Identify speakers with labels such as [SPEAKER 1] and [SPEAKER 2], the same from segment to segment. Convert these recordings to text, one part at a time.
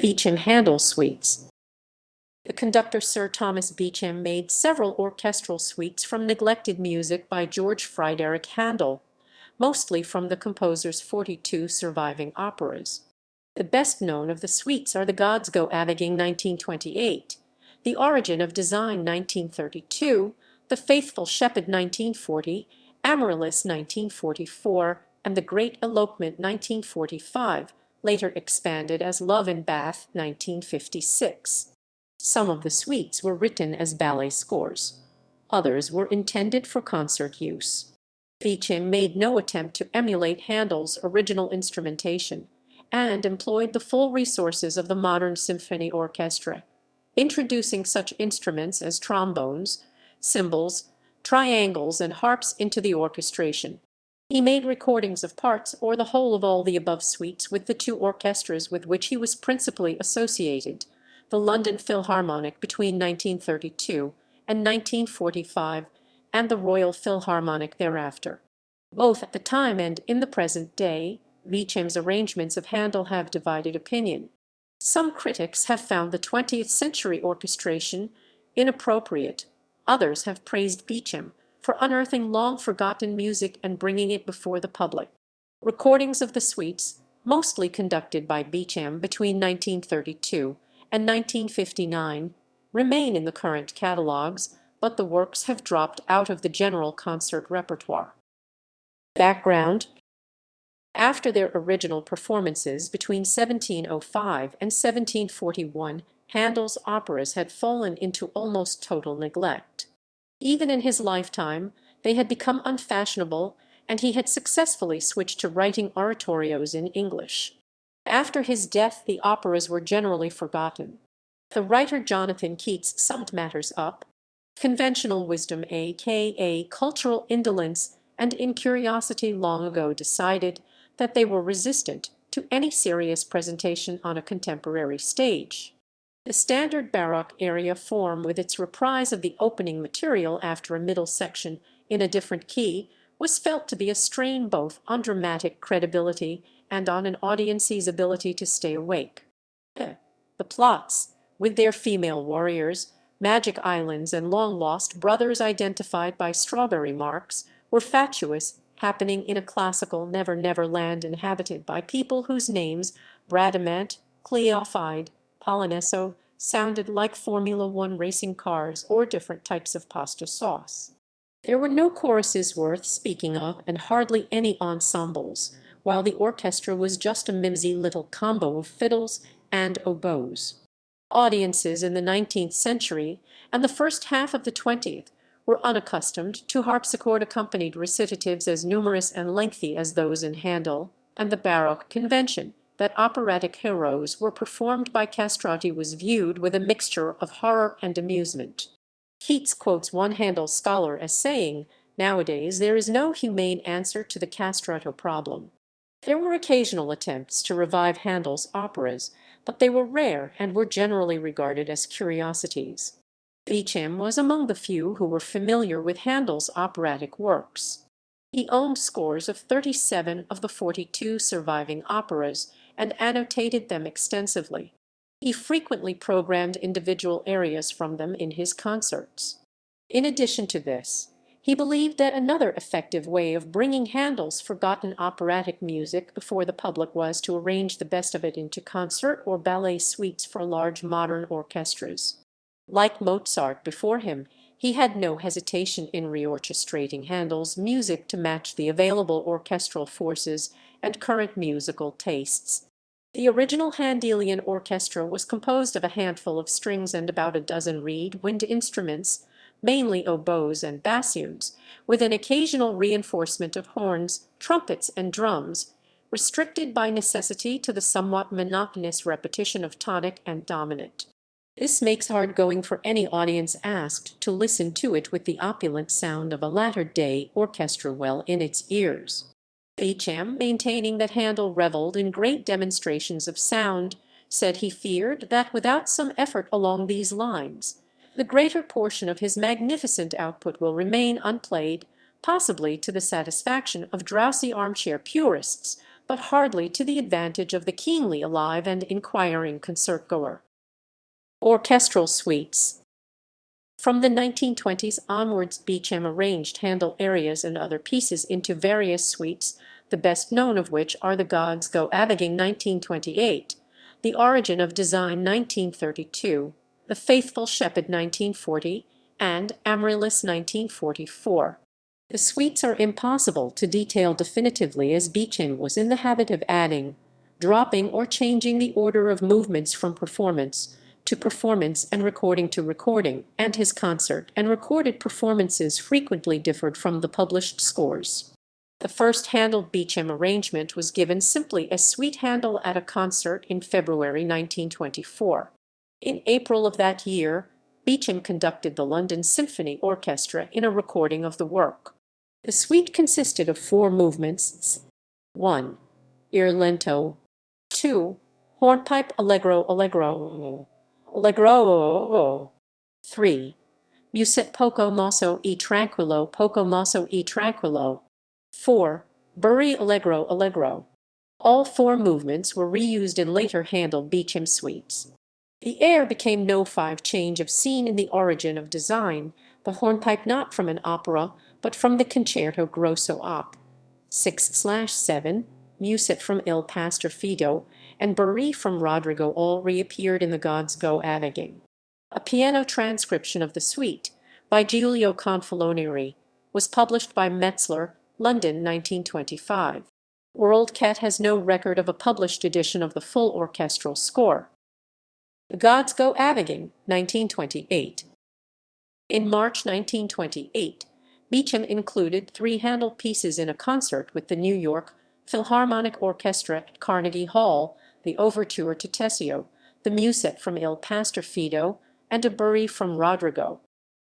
[SPEAKER 1] Beecham-Handel suites. The conductor Sir Thomas Beecham made several orchestral suites from neglected music by George Friedrich Handel, mostly from the composer's 42 surviving operas. The best known of the suites are the Gods Go Avaging 1928, The Origin of Design 1932, The Faithful Shepherd 1940, Amaryllis 1944, and The Great Elopement 1945, later expanded as Love in Bath 1956. Some of the suites were written as ballet scores. Others were intended for concert use. Beecham made no attempt to emulate Handel's original instrumentation, and employed the full resources of the modern symphony orchestra, introducing such instruments as trombones, cymbals, triangles, and harps into the orchestration. He made recordings of parts or the whole of all the above suites with the two orchestras with which he was principally associated, the London Philharmonic between 1932 and 1945, and the Royal Philharmonic thereafter. Both at the time and in the present day, Beecham's arrangements of Handel have divided opinion. Some critics have found the 20th century orchestration inappropriate. Others have praised Beecham for unearthing long-forgotten music and bringing it before the public. Recordings of the suites, mostly conducted by Beecham between 1932 and 1959, remain in the current catalogues, but the works have dropped out of the general concert repertoire. Background: after their original performances between 1705 and 1741, Handel's operas had fallen into almost total neglect. Even in his lifetime, they had become unfashionable, and he had successfully switched to writing oratorios in English. After his death, the operas were generally forgotten. The writer Jonathan Keats summed matters up: conventional wisdom, aka cultural indolence and incuriosity, long ago decided that they were resistant to any serious presentation on a contemporary stage. The standard Baroque aria form, with its reprise of the opening material after a middle section in a different key, was felt to be a strain both on dramatic credibility and on an audience's ability to stay awake. The plots, with their female warriors, magic islands, and long-lost brothers identified by strawberry marks, were fatuous, happening in a classical never-never land inhabited by people whose names, Bradamant, Cleophide, Polonezzo, sounded like Formula One racing cars or different types of pasta sauce. There were no choruses worth speaking of, and hardly any ensembles, while the orchestra was just a mimsy little combo of fiddles and oboes. Audiences in the 19th century and the first half of the 20th were unaccustomed to harpsichord-accompanied recitatives as numerous and lengthy as those in Handel, and the Baroque convention that operatic heroes were performed by castrati was viewed with a mixture of horror and amusement. Keats quotes one Handel scholar as saying, "Nowadays there is no humane answer to the castrato problem." There were occasional attempts to revive Handel's operas, but they were rare and were generally regarded as curiosities. Beecham was among the few who were familiar with Handel's operatic works. He owned scores of 37 of the 42 surviving operas and annotated them extensively. He frequently programmed individual arias from them in his concerts. In addition to this, he believed that another effective way of bringing Handel's forgotten operatic music before the public was to arrange the best of it into concert or ballet suites for large modern orchestras. Like Mozart before him, he had no hesitation in reorchestrating Handel's music to match the available orchestral forces and current musical tastes. The original Handelian orchestra was composed of a handful of strings and about a dozen reed wind instruments, mainly oboes and bassoons, with an occasional reinforcement of horns, trumpets, and drums, restricted by necessity to the somewhat monotonous repetition of tonic and dominant. This makes hard going for any audience asked to listen to it with the opulent sound of a latter-day orchestra well in its ears. Beecham, maintaining that Handel revelled in great demonstrations of sound, said he feared that without some effort along these lines, the greater portion of his magnificent output will remain unplayed, possibly to the satisfaction of drowsy armchair purists, but hardly to the advantage of the keenly alive and inquiring concertgoer. Orchestral suites. From the 1920s onwards, Beecham arranged Handel arias and other pieces into various suites, the best known of which are the Gods Go Avaging 1928, The Origin of Design 1932, The Faithful Shepherd 1940, and Amaryllis 1944. The suites are impossible to detail definitively, as Beecham was in the habit of adding, dropping, or changing the order of movements from performance to performance and recording to recording, and his concert and recorded performances frequently differed from the published scores. The first Handel-Beecham arrangement was given simply as Suite Handel at a concert in February 1924. In April of that year, Beecham conducted the London Symphony Orchestra in a recording of the work. The suite consisted of 4 movements: 1. Ir lento. 2. Hornpipe allegro allegro allegro. 3. Musette poco mosso e tranquillo. 4. Burri allegro allegro. All 4 movements were reused in later Handel-Beecham suites. The air became No. 5 change of scene in The Origin of Design, the hornpipe not from an opera, but from the Concerto Grosso Op. 6/7, Musette from Il Pastor Fido, and Burri from Rodrigo all reappeared in The Gods Go Avaging. A piano transcription of the suite, by Giulio Confalonieri, was published by Metzler, London, 1925. WorldCat has no record of a published edition of the full orchestral score. The Gods Go Avaging, 1928. In March 1928, Beecham included 3 Handel pieces in a concert with the New York Philharmonic Orchestra at Carnegie Hall: the Overture to Tessio, the Musette from Il Pastor Fido, and a Burri from Rodrigo.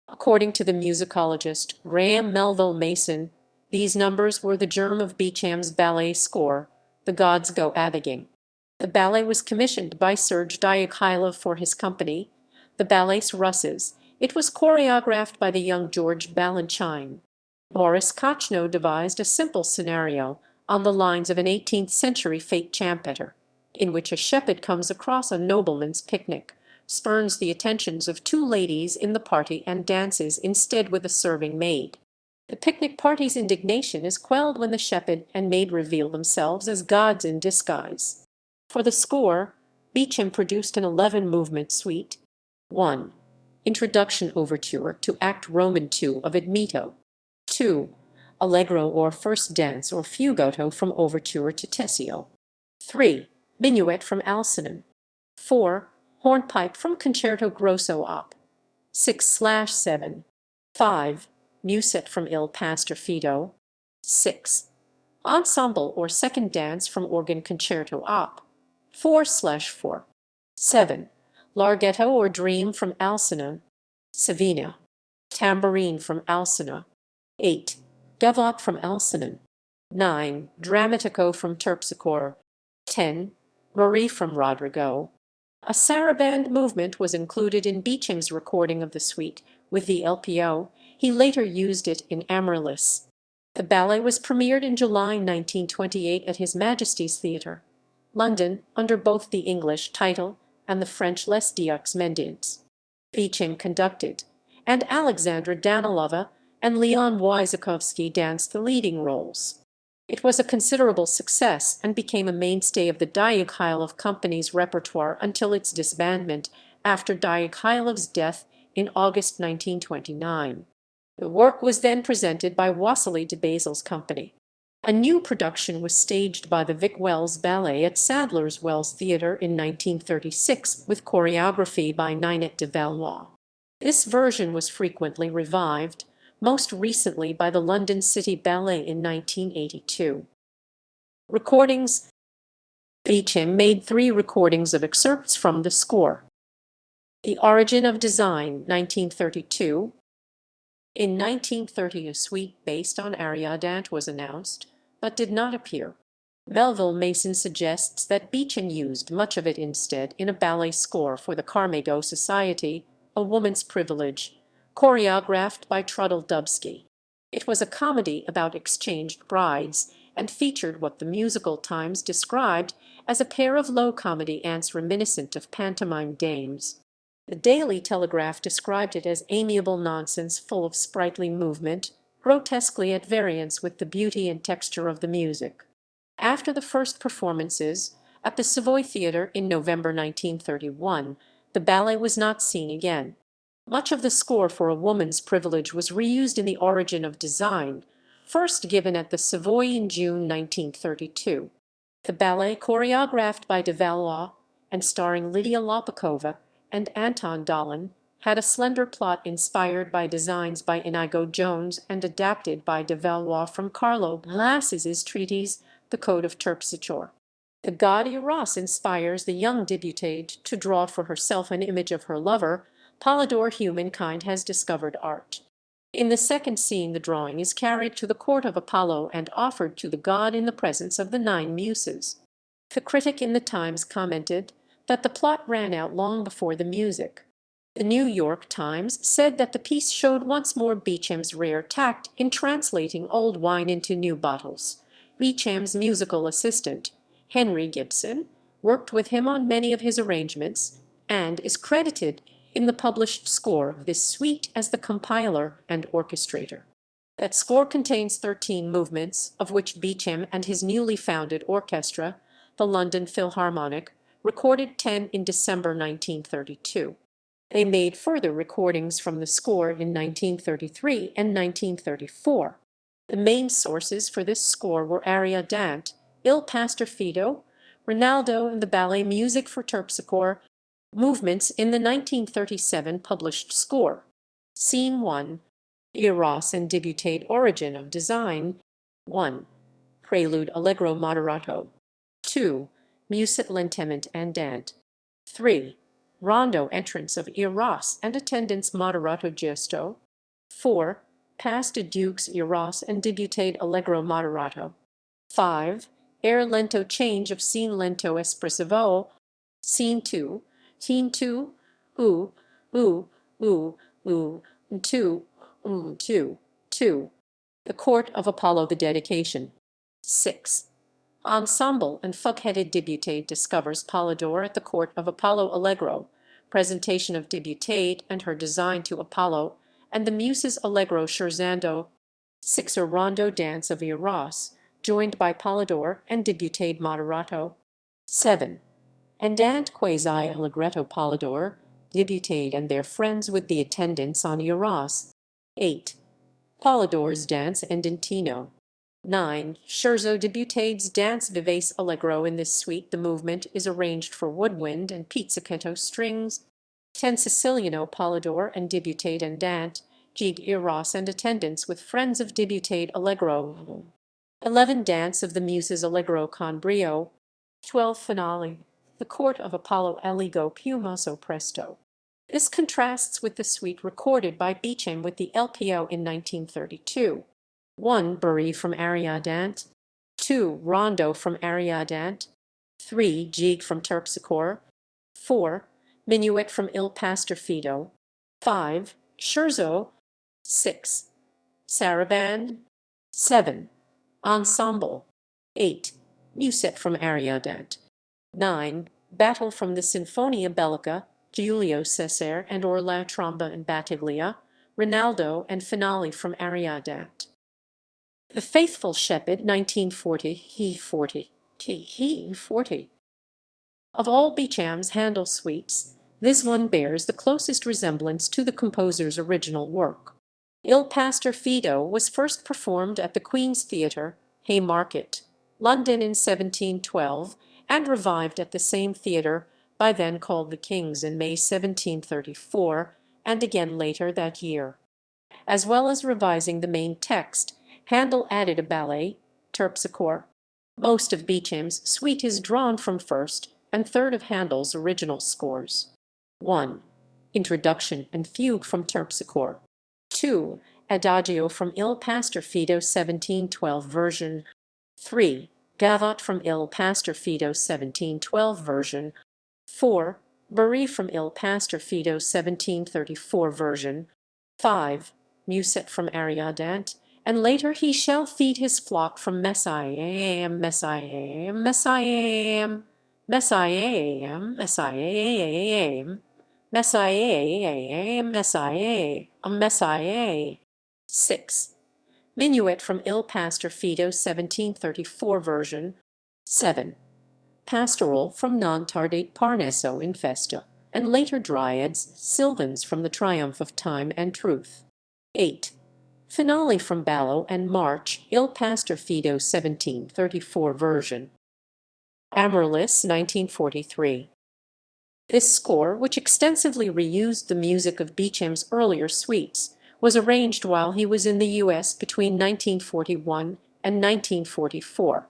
[SPEAKER 1] According to the musicologist Graham Melville Mason, these numbers were the germ of Beecham's ballet score, The Gods Go Avaging. The ballet was commissioned by Serge Diaghilev for his company, the Ballets Russes. It was choreographed by the young George Balanchine. Boris Kochno devised a simple scenario on the lines of an 18th-century fête champetre, in which a shepherd comes across a nobleman's picnic, spurns the attentions of 2 ladies in the party, and dances instead with a serving maid. The picnic party's indignation is quelled when the shepherd and maid reveal themselves as gods in disguise. For the score, Beecham produced an 11-movement suite. 1. Introduction Overture to Act Roman II of Admeto. 2. Allegro or First Dance or Fugato from Overture to Tessio. 3. Minuet from Alcyon. 4. Hornpipe from Concerto Grosso Op. 6/7. 5. Musette from Il Pastor Fido. 6. Ensemble or Second Dance from Organ Concerto Op. 4/4. 7. Larghetto or Dream from Alcyon. Savina. Tambourine from Alcyon. 8. Gavotte from Alcyon. 9. Drammatico from Terpsichore. 10. Marie from Rodrigo. A saraband movement was included in Beecham's recording of the suite with the LPO. He later used it in Amaryllis. The ballet was premiered in July 1928 at His Majesty's Theatre, London, under both the English title and the French Les Deux Mendiants. Beecham conducted, and Alexandra Danilova and Leon Wysokovsky danced the leading roles. It was a considerable success and became a mainstay of the Diaghilev Company's repertoire until its disbandment after Diaghilev's death in August 1929. The work was then presented by Wassily de Basil's company. A new production was staged by the Vic Wells Ballet at Sadler's Wells Theatre in 1936 with choreography by Ninette de Valois. This version was frequently revived, most recently by the London City Ballet in 1982. Recordings. Beecham made 3 recordings of excerpts from the score. The Origin of Design, 1932. In 1930 a suite based on Ariadne was announced, but did not appear. Melville Mason suggests that Beecham used much of it instead in a ballet score for the Carmago Society, A Woman's Privilege, choreographed by Trudel Dubsky. It was a comedy about exchanged brides, and featured what the musical Times described as a pair of low comedy ants reminiscent of pantomime dames. The Daily Telegraph described it as amiable nonsense full of sprightly movement, grotesquely at variance with the beauty and texture of the music. After the first performances, at the Savoy Theatre in November 1931, the ballet was not seen again. Much of the score for A Woman's Privilege was reused in The Origin of Design, first given at the Savoy in June 1932. The ballet, choreographed by de Valois and starring Lydia Lopakova and Anton Dolan, had a slender plot inspired by designs by Inigo Jones and adapted by de Valois from Carlo Blas's treatise, The Code of Terpsichore. The god Eros inspires the young debutante to draw for herself an image of her lover. Polydore humankind has discovered art. In the second scene the drawing is carried to the court of Apollo and offered to the god in the presence of the 9 muses. The critic in the Times commented that the plot ran out long before the music. The New York Times said that the piece showed once more Beecham's rare tact in translating old wine into new bottles. Beecham's musical assistant, Henry Gibson, worked with him on many of his arrangements, and is credited in the published score of this suite as the compiler and orchestrator. That score contains 13 movements, of which Beecham and his newly founded orchestra, the London Philharmonic, recorded 10 in December 1932. They made further recordings from the score in 1933 and 1934. The main sources for this score were aria dante, Il Pastor Fido, Rinaldo, and the ballet Music for Terpsichore movements in the 1937 published score. Scene 1. Eros and Debutate Origin of Design. 1. Prelude Allegro Moderato. 2. Musette Lentement Andante. 3. Rondo Entrance of Eros and Attendance Moderato Gesto. 4. Pas de Deux Eros and Debutate Allegro Moderato. 5. Air Lento Change of Scene Lento Espressivo. Scene 2. Scene 2. Ooh, ooh, ooh, ooh, 2, 2, 2. The Court of Apollo, the Dedication. 6. Ensemble and Fugue-headed Debutate discovers Polydore at the court of Apollo Allegro, presentation of Debutate and her design to Apollo, and the Muses Allegro scherzando. 6. A rondo dance of Eros, joined by Polydore and Debutate Moderato. 7. Andante quasi allegretto Polydore, Debutate and their friends with the attendants on Eros. 8. Polydore's dance andantino. 9. Scherzo Debutate's dance vivace allegro. In this suite the movement is arranged for woodwind and pizzicato strings. 10. Siciliano Polydore and Debutate andante, Gigue Eros and attendants with friends of Debutate allegro. 11. Dance of the Muses allegro con brio. 12. Finale. The Court of Apollo Allegro piumoso presto. This contrasts with the suite recorded by Beecham with the LPO in 1932. 1. Barrie from Ariadante. 2. Rondo from Ariadante. 3. Gigue from Terpsichore. 4. Minuet from Il Pastor Fido. 5. Scherzo. 6. Sarabande. 7. Ensemble. 8. Musette from Ariadante. 9. Battle from the Sinfonia Bellica, Giulio Cesare and Orla Tromba and Battaglia, Rinaldo, and Finale from Ariadante. The Faithful Shepherd, 1940, he 40. Of all Beecham's Handel suites, this one bears the closest resemblance to the composer's original work. Il Pastor Fido was first performed at the Queen's Theatre, Haymarket, London in 1712, and revived at the same theatre, by then called the King's, in May 1734, and again later that year. As well as revising the main text, Handel added a ballet, Terpsichore. Most of Beecham's suite is drawn from first and third of Handel's original scores. 1. Introduction and Fugue from Terpsichore. 2. Adagio from Il Pastor Fido 1712 version. 3. Gavotte from Il Pastor Fido 1712 version. 4. Barrie from Il Pastor Fido 1734 version. 5. Musette from Ariadante, and later he shall feed his flock from Messiam, Messiam, Messiam, Messiam, Messiam, Messiam, Messiam, Messiah. 6. Minuet from Il Pastor Fido 1734 version. 7. Pastoral from Non Tardate Parneso in Festa, and later Dryads, Sylvans from the Triumph of Time and Truth. 8. Finale from Ballo and March, Il Pastor Fido 1734 version. Amaryllis 1943. This score, which extensively reused the music of Beecham's earlier suites, was arranged while he was in the U.S. between 1941 and 1944.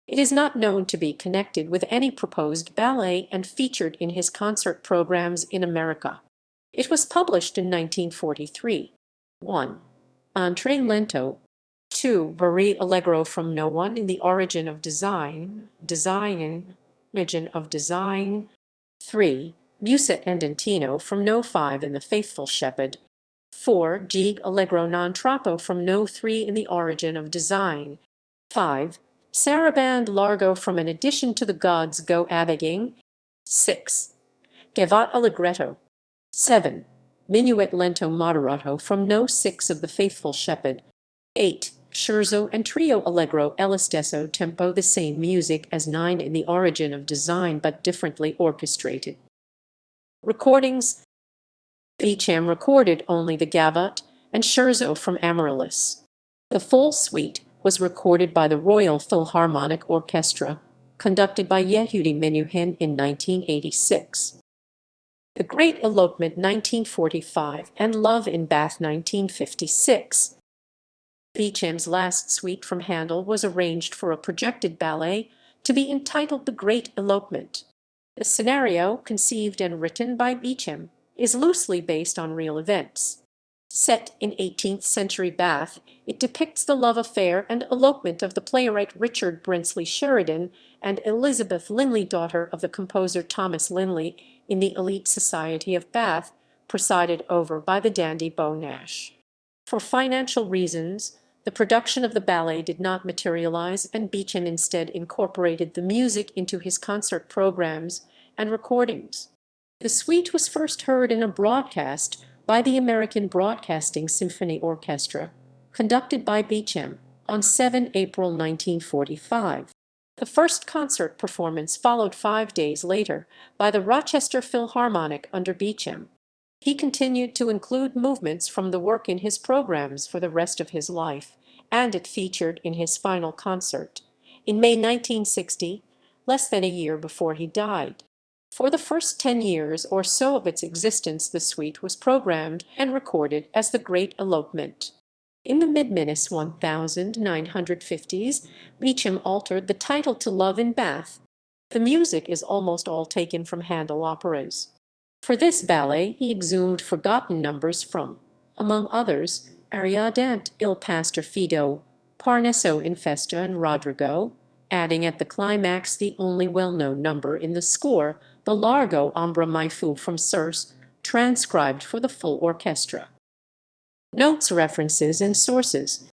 [SPEAKER 1] It is not known to be connected with any proposed ballet and featured in his concert programs in America. It was published in 1943. 1. Entree lento. 2. Vari allegro from No One in the Origin of Design. Origin of Design. 3. Musa andantino from No. 5 in The Faithful Shepherd. 4. Gigue allegro non troppo from No. 3 in The Origin of Design. 5. Saraband largo from An Addition to the Gods Go Abbegging. 6. Gavotte allegretto. 7. Minuet lento moderato from No. 6 of The Faithful Shepherd. 8. Scherzo and trio allegro ello stesso tempo, the same music as 9 in The Origin of Design but differently orchestrated. Recordings. Beecham recorded only the gavotte and scherzo from Amaryllis. The full suite was recorded by the Royal Philharmonic Orchestra, conducted by Yehudi Menuhin in 1986. The Great Elopement 1945 and Love in Bath 1956. Beecham's last suite from Handel was arranged for a projected ballet to be entitled The Great Elopement. The scenario, conceived and written by Beecham, is loosely based on real events. Set in 18th-century Bath, it depicts the love affair and elopement of the playwright Richard Brinsley Sheridan and Elizabeth Linley, daughter of the composer Thomas Linley, in the elite society of Bath, presided over by the dandy Beau Nash. For financial reasons, the production of the ballet did not materialize, and Beecham instead incorporated the music into his concert programs and recordings. The suite was first heard in a broadcast by the American Broadcasting Symphony Orchestra, conducted by Beecham, on 7 April 1945. The first concert performance followed 5 days later by the Rochester Philharmonic under Beecham. He continued to include movements from the work in his programs for the rest of his life, and it featured in his final concert in May 1960, less than a year before he died. For the first 10 years or so of its existence, the suite was programmed and recorded as The Great Elopement. In the mid-1950s, Beecham altered the title to Love in Bath. The music is almost all taken from Handel operas. For this ballet, he exhumed forgotten numbers from, among others, Ariadante, Il Pastor Fido, Parneso in Festa and Rodrigo, adding at the climax the only well-known number in the score, the Largo Ombra mai fu from Circe, transcribed for the full orchestra. Notes, references, and sources.